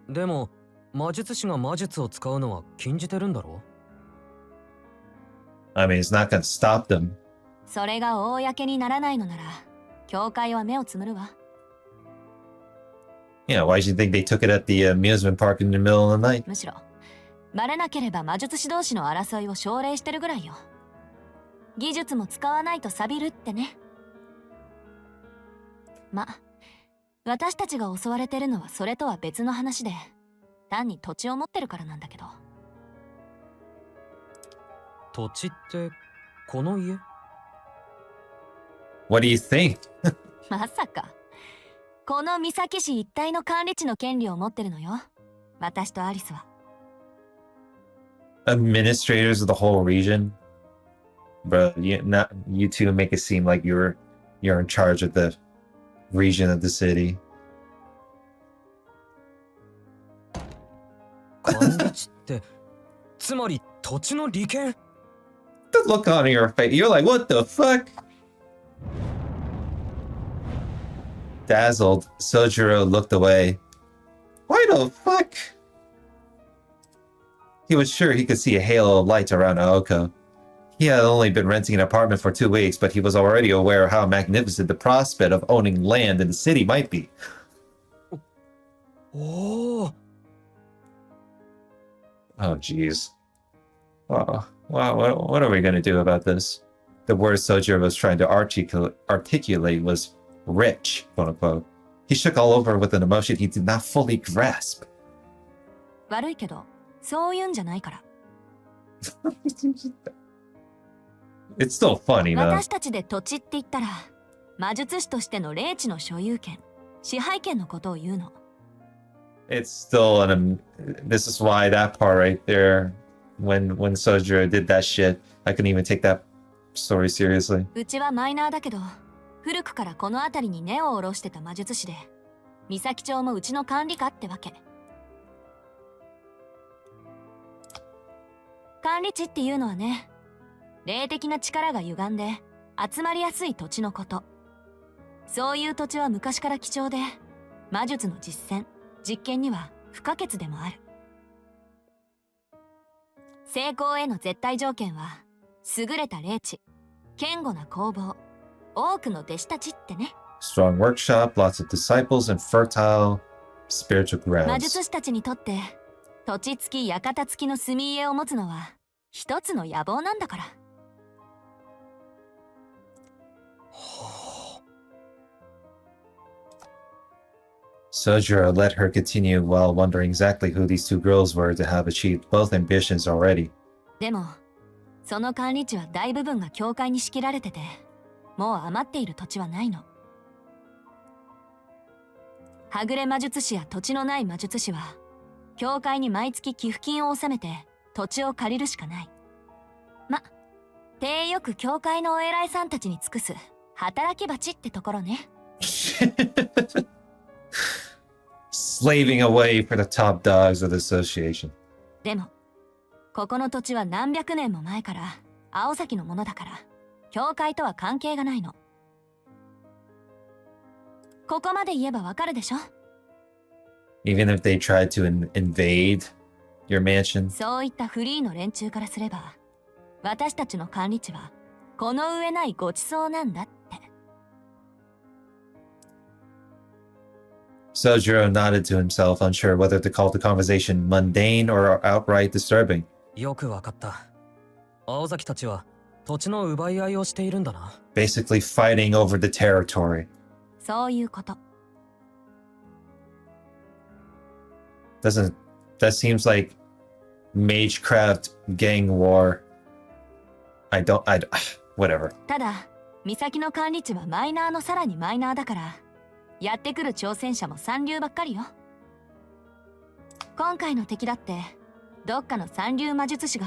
でも、魔術師が魔術を使うのは禁じてるんだろ？ I mean, it's not gonna stop them. それが公にならないのなら、教会は目をつむるわ。Yeah, why do you think they took it at the amusement park in the middle of the night? むしろ、バレなければ魔術師同士の争いを奨励してるぐらいよ。技術も使わないと錆びるってね。ま、私たちが襲われてるのはそれとは別の話で、単に土地を持ってるからなんだけど。土地ってこの家？ What do you think? まさか。この三崎市一帯の管理地の権利を持ってるのよ。私とアリスは。Administrators of the whole region? Bro, you two make it seem like you're in charge of the region of the city. 管理地ってつまり土地の利権？ The look on your face, you're like, what the fuck? Dazzled, Soujuro looked away. Why the fuck? He was sure he could see a halo of light around Aoko. He had only been renting an apartment for 2 weeks, but he was already aware of how magnificent the prospect of owning land in the city might be. Oh. Oh, jeez. Wow. What are we going to do about this? The word Soujuro was trying to articulate was rich, quote unquote. He shook all over with an emotion he did not fully grasp. 悪いけど、そういうんじゃないから。It's still funny, though. 私たちで土地って言ったら、魔術師としての霊地の所有権、支配権のことを言うの。It's still this is why that part right there, when Soujuro did that shit, I couldn't even take that story seriously. うちはマイナーだけど、古くからこの辺りに根を下ろしてた魔術師で、三崎町もうちの管理下ってわけ。管理地っていうのはね、霊的な力が歪んで集まりやすい土地のこと。そういう土地は昔から貴重で、魔術の実践、実験には不可欠でもある。成功への絶対条件は、優れた霊地、堅固な工房、多くの弟子たちってね。Strong workshop, lots of disciples, and fertile spiritual 魔 grounds. 術師たちにとって、土地付き館付きの住み家を持つのは、一つの野望なんだから。Soujuro let her continue while wondering exactly who these two girls were to have achieved both ambitions already. でも、その管理地は大部分が教会に仕切られてて、もう余っている土地はないの。はぐれ魔術師や土地のない魔術師は、教会に毎月寄付金を納めて土地を借りるしかない。ま、手よく教会のお偉いさんたちに尽くす働き蜂ってところね。Slaving away for the top dogs of the association. でも、ここの土地は何百年も前から青崎のものだから、教会とは関係がないの。ここまで言えばわかるでしょ？ Even if they tried to invade your mansion. そういったフリーの連中からすれば、私たちの管理地はこの上ないごちそうなんだって。Soujuro nodded to himself, unsure whether to call the conversation mundane or outright disturbing. よくわかった。青崎たちは土地の奪い合いをしているんだな。Basically fighting over the territory. そういうこと。That seems like magecraft gang war. Whatever. ただ、岬の管理地はマイナーのさらにマイナーだから、やってくる挑戦者も三流ばっかりよ。今回の敵だって、どっかの三流魔術師が、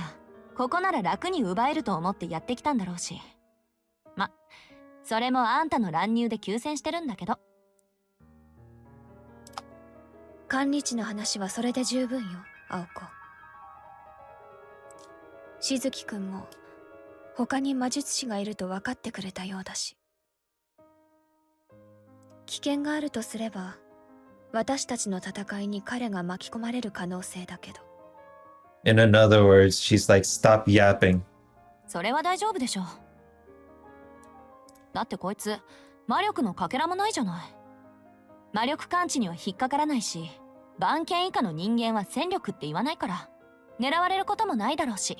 ここなら楽に奪えると思ってやってきたんだろうし。ま、それもあんたの乱入で急戦してるんだけど。管理地の話はそれで十分よ、青子。しずきくんも他に魔術師がいると分かってくれたようだし。危険があるとすれば、私たちの戦いに彼が巻き込まれる可能性だけど。In other words, she's like, stop yapping. それは大丈夫でしょ。だってこいつ、魔力のかけらもないじゃない。魔力感知には引っかからないし、番犬以下の人間は戦力って言わないから、狙われることもないだろうし。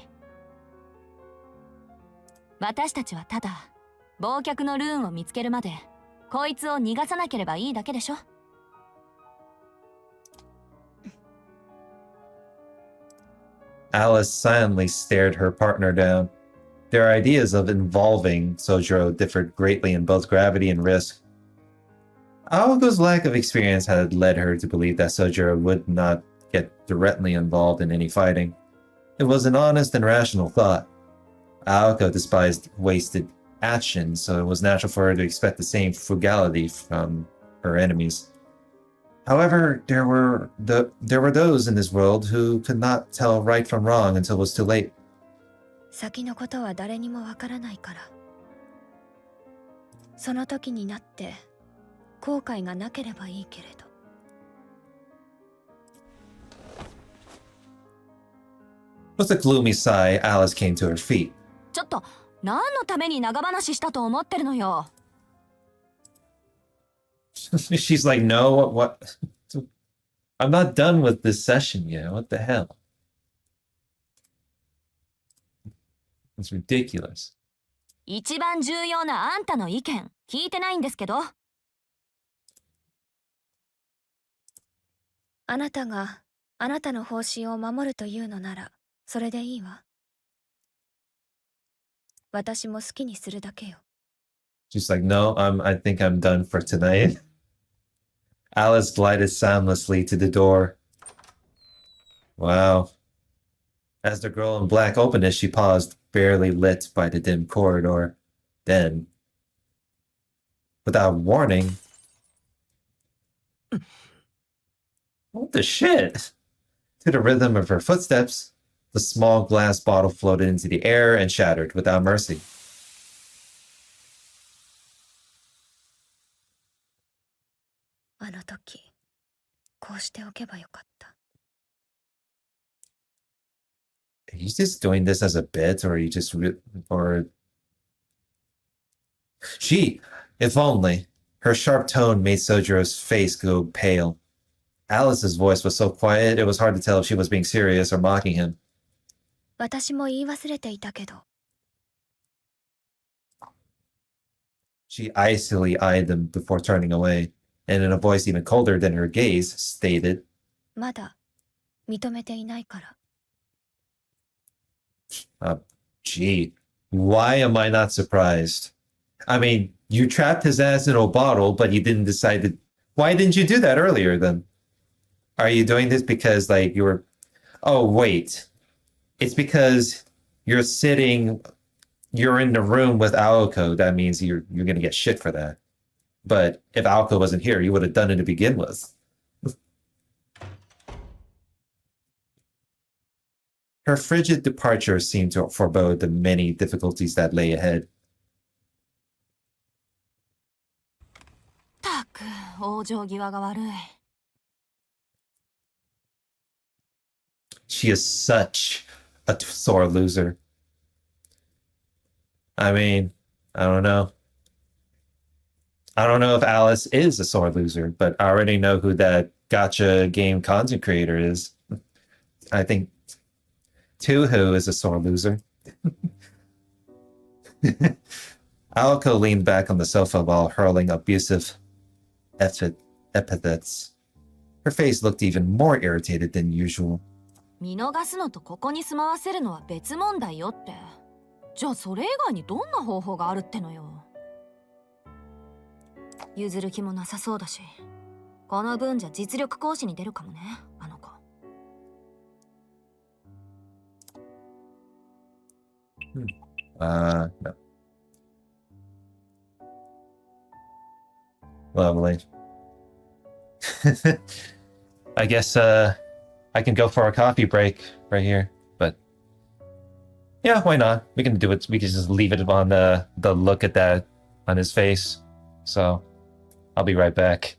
私たちはただ、忘却のルーンを見つけるまで、こいつを逃がさなければいいだけでしょ。Alice silently stared her partner down. Their ideas of involving Soujuro differed greatly in both gravity and risk. Aoko's lack of experience had led her to believe that Soujuro would not get directly involved in any fighting. It was an honest and rational thought. Aoko despised wasted action, so it was natural for her to expect the same frugality from her enemies. However, there were those in this world who could not tell right from wrong until it was too late. 先のことは誰にもわからないから。その時になって後悔がなければいいけれど。 With a gloomy sigh, Alice came to her feet. ちょっと何のために長話したと思ってるのよ。She's like, no, what? I'm not done with this session yet. What the hell? It's ridiculous. 一番重要なあんたの意見聞いてないんですけど。あなたがあなたの方針を守るというのならそれでいいわ。私も好きにするだけよ。 She's like, no, I think I'm done for tonight. Alice glided soundlessly to the door. Wow. As the girl in black opened it, she paused, barely lit by the dim corridor. Then, without warning... What the shit? To the rhythm of her footsteps, the small glass bottle floated into the air and shattered without mercy. あの時こうしておけばよかった。 Are you just doing this as a bit, or are you just or Gee, if only. Her sharp tone made Sojuro's face go pale. Alice's voice was so quiet, it was hard to tell if she was being serious or mocking him. 私も言い忘れていたけど。 She icily eyed them before turning away, and in a voice even colder than her gaze, stated, まだ認めていないから。 Gee, why am I not surprised? I mean, you trapped his ass in a bottle, but you didn't decide to... Why didn't you do that earlier, then? Are you doing this because, like, you were... Oh, wait. It's because you're sitting... You're in the room with Aoko. That means you're gonna get shit for that. But if Aoko wasn't here, you would have done it to begin with. Her frigid departure seemed to forebode the many difficulties that lay ahead. たく、往生際が悪い。She is such a sore loser. I mean, I don't know. I don't know if Alice is a sore loser, but I already know who that gacha game content creator is. I think Tuhu is a sore loser. Aoko leaned back on the sofa while hurling abusive epithets. Her face looked even more irritated than usual. 見逃すのとここに住まわせるのは別問題よって。じゃあそれ以外にどんな方法があるってのよ。譲る気もなさそうだし、この分じゃ実力行使に出るかもね、あの子。No. Lovely. I guess I can go for a coffee break right here, but yeah, why not? We can do it. We can just leave it on the look at that on his face. So I'll be right back.